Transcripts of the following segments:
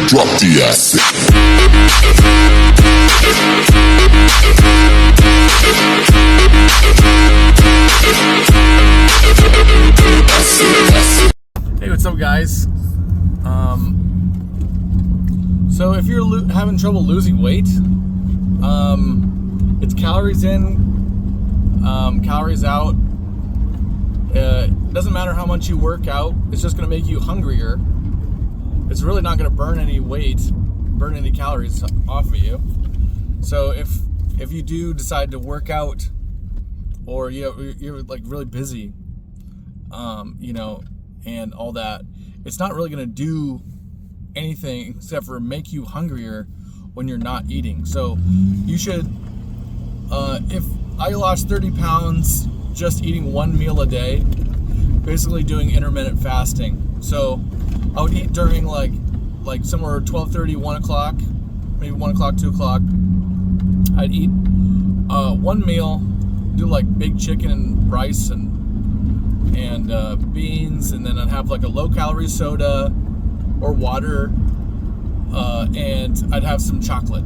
drop the acid. Hey, what's up, guys? So if you're having trouble losing weight, it's calories in, calories out. It doesn't matter how much you work out, it's just going to make you hungrier. It's really not going to burn any weight, burn any calories off of you. So if you do decide to work out, or you're like really busy, and all that, it's not really going to do anything except for make you hungrier when you're not eating. So you should, if I lost 30 pounds just eating one meal a day, basically doing intermittent fasting. So I would eat during like somewhere 12:30, 1 o'clock, maybe 1 o'clock, 2 o'clock. I'd eat one meal, do like big chicken and rice and beans, and then I'd have like a low-calorie soda or water, and I'd have some chocolate,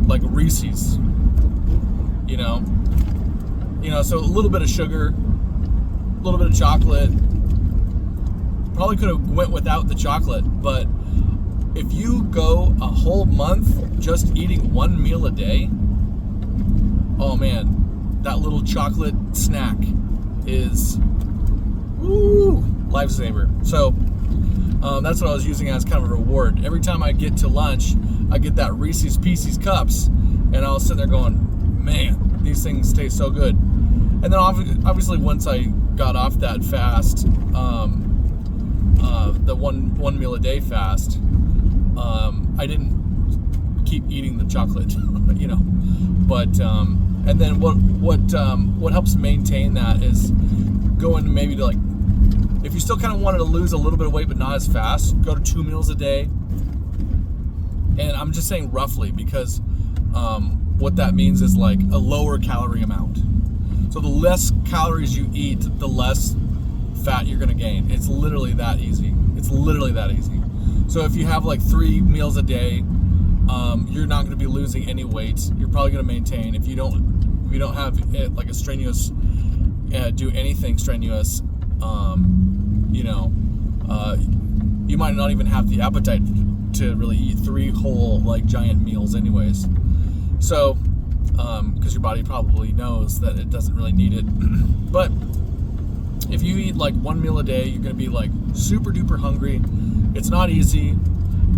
like Reese's, so a little bit of sugar, a little bit of chocolate. Probably could have went without the chocolate, but if you go a whole month just eating one meal a day, oh man, that little chocolate snack is lifesaver. So that's what I was using as kind of a reward. Every time I get to lunch, I get that Reese's Pieces cups, and I was sitting there going, man, these things taste so good. And then obviously once I got off that fast, the one meal a day fast, I didn't keep eating the chocolate, but and then what helps maintain that is going maybe to, like, if you still kind of wanted to lose a little bit of weight but not as fast, go to 2 meals a day. And I'm just saying roughly, because what that means is like a lower calorie amount. So the less calories you eat, the less fat you're gonna gain. It's literally that easy. So if you have like 3 meals a day, you're not gonna be losing any weight. You're probably gonna maintain. If you don't have it like a strenuous, do anything strenuous, you might not even have the appetite to really eat 3 whole like giant meals anyways. So because your body probably knows that it doesn't really need it. But if you eat like 1 meal a day, you're going to be like super duper hungry. It's not easy.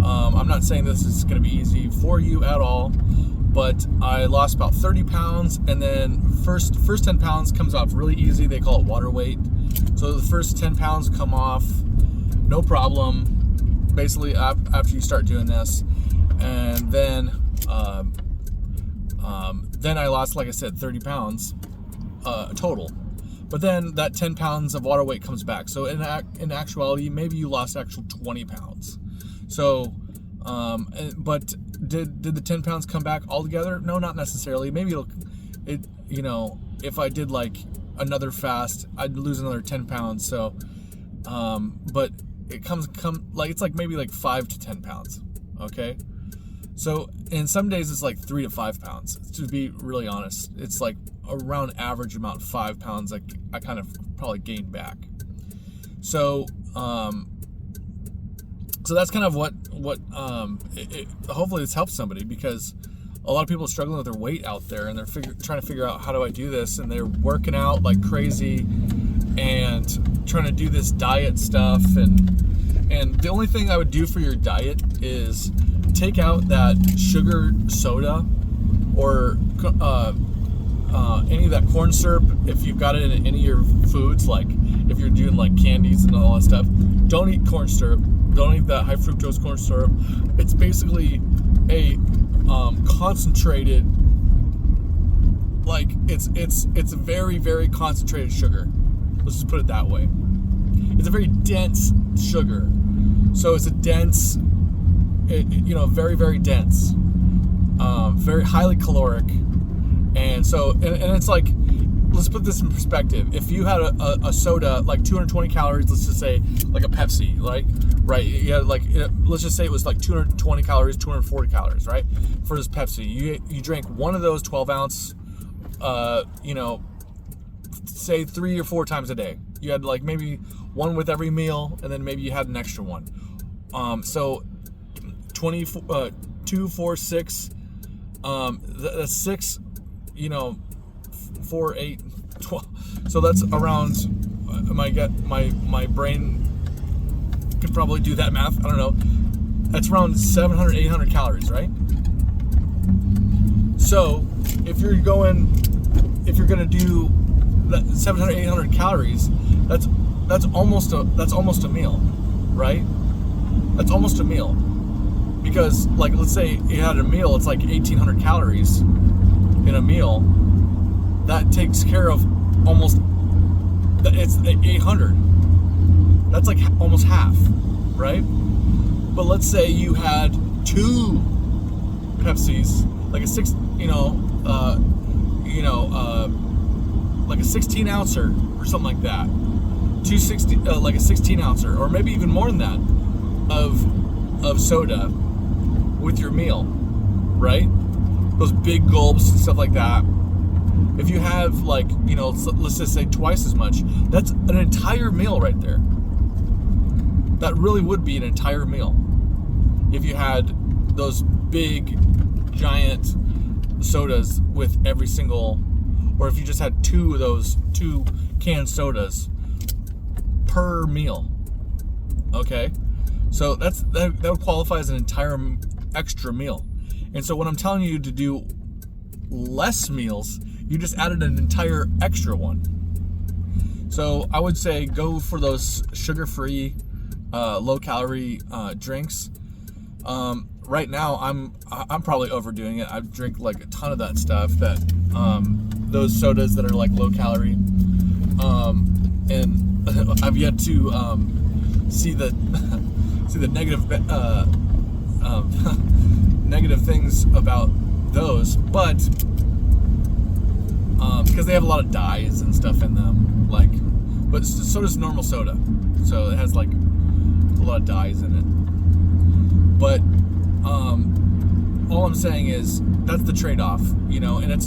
I'm not saying this is going to be easy for you at all, but I lost about 30 pounds, and then first 10 pounds comes off really easy. They call it water weight. So the first 10 pounds come off no problem, basically, after you start doing this. And then I lost, like I said, 30 pounds total. But then that 10 pounds of water weight comes back. So in actuality, maybe you lost actual 20 pounds. So, but did the 10 pounds come back altogether? No, not necessarily. Maybe if I did like another fast, I'd lose another 10 pounds. So, but it it's like maybe like 5 to 10 pounds. Okay. So in some days it's like 3 to 5 pounds. To be really honest, it's like around average amount 5 pounds. I kind of probably gained back. So so that's kind of what hopefully this helps somebody, because a lot of people are struggling with their weight out there, and they're trying to figure out, how do I do this? And they're working out like crazy and trying to do this diet stuff. And the only thing I would do for your diet is take out that sugar soda or any of that corn syrup if you've got it in any of your foods. Like if you're doing like candies and all that stuff, don't eat corn syrup. Don't eat that high fructose corn syrup. It's basically a concentrated, like it's a very, very concentrated sugar. Let's just put it that way. It's a very dense sugar. So it's a dense, very, very dense, very highly caloric. And so, and it's like, let's put this in perspective. If you had a soda like 220 calories, let's just say like a Pepsi, like right, yeah, like let's just say it was like 220 calories, 240 calories, right? For this Pepsi, you drank one of those 12 ounce, say 3 or 4 times a day. You had like maybe one with every meal, and then maybe you had an extra one. So 2, 4, 6. That's 6. 4, 8, 12. So that's around. My brain could probably do that math. I don't know. That's around 700, 800 calories, right? So if you're gonna do that 700, 800 calories, that's almost a meal, right? That's almost a meal. Because like, let's say you had a meal, it's like 1,800 calories in a meal. That takes care of almost, it's 800. That's like almost half, right? But let's say you had 2 Pepsis, like a like a 16 ouncer or something like that. 260, like a 16 ouncer, or maybe even more than that, of soda with your meal, right? Those big gulps and stuff like that. If you have like, let's just say twice as much, that's an entire meal right there. That really would be an entire meal. If you had those big, giant sodas with every single, or if you just had 2 of those 2 canned sodas per meal. Okay? So that would qualify as an entire extra meal. And so when I'm telling you to do less meals, you just added an entire extra one. So I would say go for those sugar-free, low-calorie drinks. Right now, I'm probably overdoing it. I drink like a ton of that stuff. That those sodas that are like low-calorie, and I've yet to see the negative negative things about those, but because they have a lot of dyes and stuff in them, but so does normal soda, so it has like a lot of dyes in it. But all I'm saying is that's the trade-off, and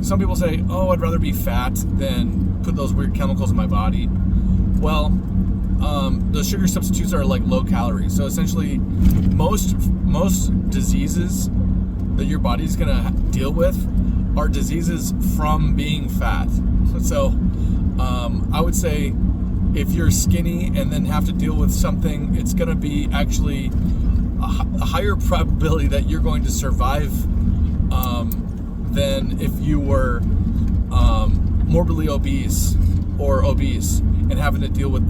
some people say, oh, I'd rather be fat than put those weird chemicals in my body. Well, the sugar substitutes are like low calories, so essentially most diseases that your body's gonna deal with are diseases from being fat. So I would say if you're skinny and then have to deal with something, it's gonna be actually a higher probability that you're going to survive than if you were morbidly obese or obese and having to deal with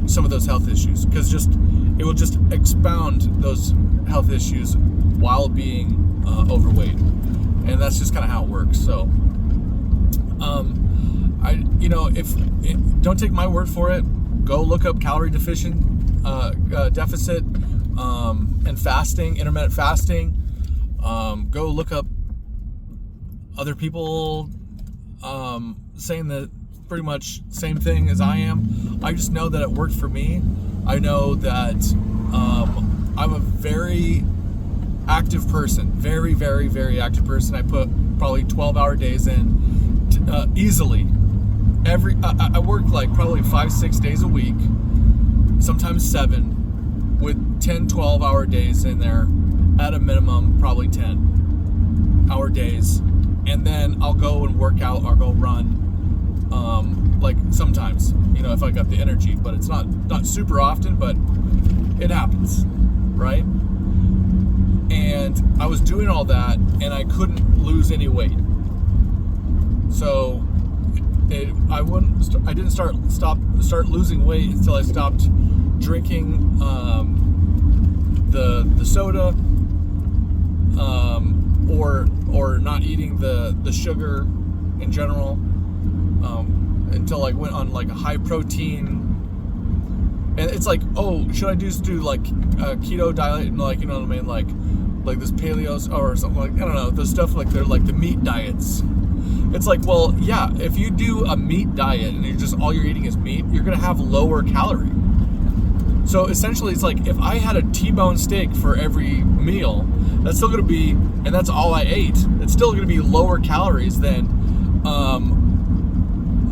some of those health issues, because it will just expound those health issues while being overweight, and that's just kind of how it works. So don't take my word for it. Go look up calorie deficit and fasting, intermittent fasting. Go look up other people saying the pretty much same thing as I am. I just know that it worked for me. I know that I'm a very active person, very, very, very active person. I put probably 12-hour days in easily. I work like probably 5-6 days a week, sometimes 7, with 10-12-hour days in there at a minimum, probably 10-hour days. And then I'll go and work out or go run, like sometimes, if I got the energy, but it's not super often, but it happens, right? And I was doing all that and I couldn't lose any weight. So I didn't start losing weight until I stopped drinking the soda, or not eating the sugar in general, until I went on like a high protein. And it's like, oh, should I just do like a keto diet and like, you know what I mean, like this paleo or something, like, I don't know, the stuff like they're like the meat diets. it's like, well, yeah, if you do a meat diet and all you're eating is meat, you're gonna have lower calorie. So essentially, it's like if I had a T-bone steak for every meal, that's still gonna be, and that's all I ate. It's still gonna be lower calories than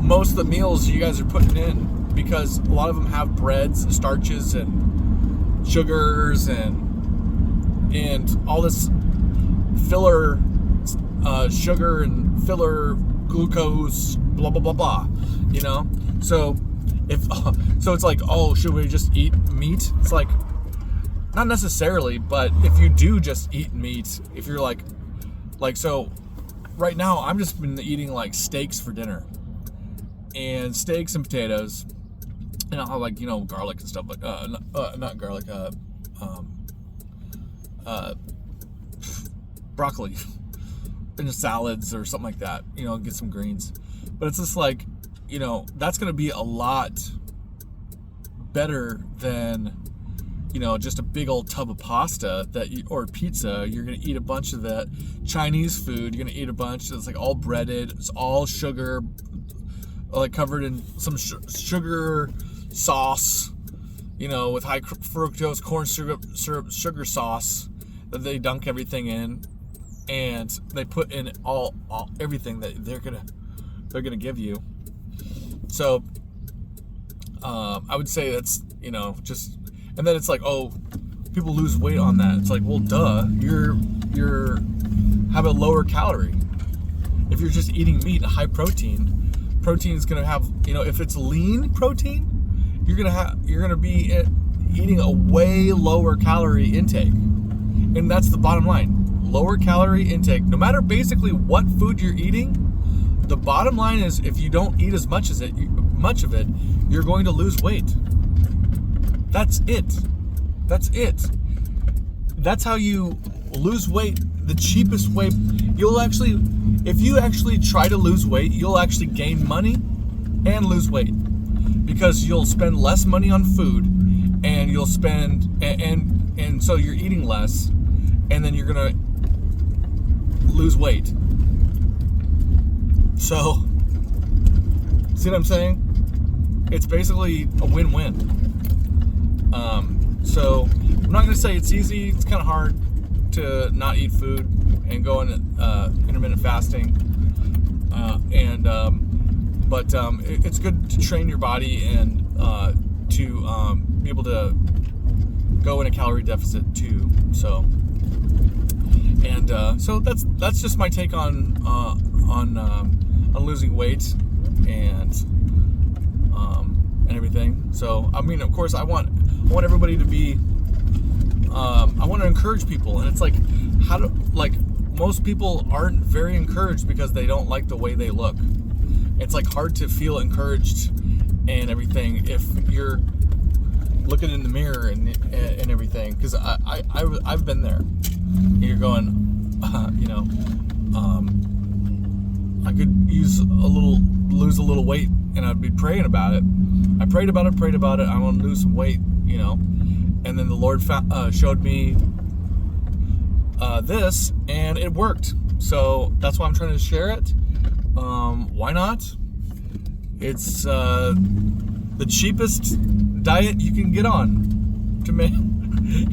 most of the meals you guys are putting in, because a lot of them have breads and starches and sugars and all this filler sugar and filler glucose, blah blah blah blah, you know. So it's like, oh, should we just eat meat? It's like, not necessarily, but if you do just eat meat, if you're like so right now I'm just been eating like steaks for dinner, and steaks and potatoes, and I'll have like, you know, garlic and stuff, like not garlic, broccoli into salads or something like that, you know, get some greens. But it's just like, you know, that's going to be a lot better than, you know, just a big old tub of pasta or pizza. You're going to eat a bunch of that Chinese food. You're going to eat a bunch that's like all breaded. It's all sugar, like covered in some sugar sauce, you know, with high fructose corn syrup sugar sauce that they dunk everything in, and they put in all everything that they're gonna give you. So I would say that's, you know, just, and then it's like, oh, people lose weight on that. It's like, well, duh, you're have a lower calorie. If you're just eating meat, high protein is gonna have, you know, if it's lean protein, you're gonna be eating a way lower calorie intake, and that's the bottom line. Lower calorie intake, no matter basically what food you're eating. The bottom line is, if you don't eat as much of it, you're going to lose weight. That's it. That's how you lose weight. The cheapest way, if you actually try to lose weight, you'll actually gain money and lose weight, because you'll spend less money on food, and you'll spend, and so you're eating less, and then you're gonna lose weight. So, see what I'm saying? It's basically a win-win. So I'm not gonna say it's easy. It's kind of hard to not eat food and go in intermittent fasting, but it's good to train your body and to be able to go in a calorie deficit too. So, and so that's just my take on losing weight and everything. So I mean, of course, I want everybody to be. I want to encourage people, and it's like, most people aren't very encouraged because they don't like the way they look. It's like hard to feel encouraged and everything if you're looking in the mirror and everything. Because I've been there. And you're going, you know, I could lose a little weight, and I'd be praying about it. I prayed about it. I want to lose some weight, you know. And then the Lord showed me this, and it worked. So that's why I'm trying to share it. Why not? It's the cheapest diet you can get on.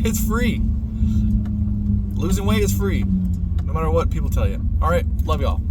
It's free. Losing weight is free, no matter what people tell you. All right, love y'all.